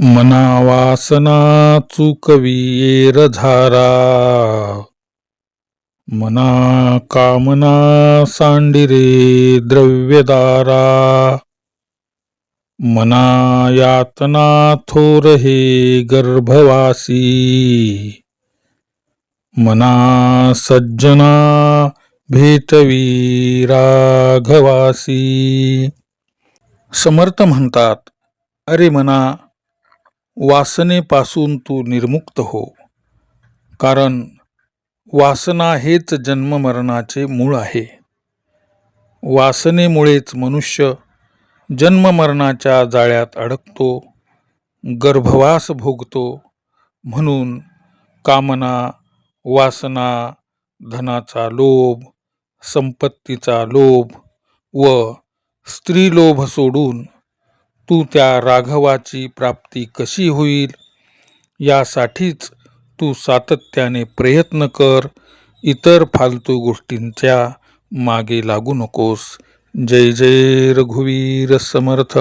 मना वासना चुकवियेर झारा, मना कामना सांडिरे द्रव्यदारा, मना यातना थोर हे गर्भवासी, मना सज्जना भेटवी राघवासी. समर्थ म्हणतात, अरे मना, वासनेपासून तू निर्मुक्त हो, कारण वासना हेच जन्ममरणाचे मूळ आहे. वासनेमुळेच मनुष्य जन्ममरणाच्या जाळ्यात अडकतो, गर्भवास भोगतो. म्हणून कामना, वासना, धनाचा लोभ, संपत्तीचा लोभ व स्त्रीलोभ सोडून तू त्या राघवाची प्राप्ती कशी होईल, यासाठीच तू सातत्याने प्रयत्न कर. इतर फालतू गोष्टींच्या मागे लागू नकोस. जय जय रघुवीर समर्थ.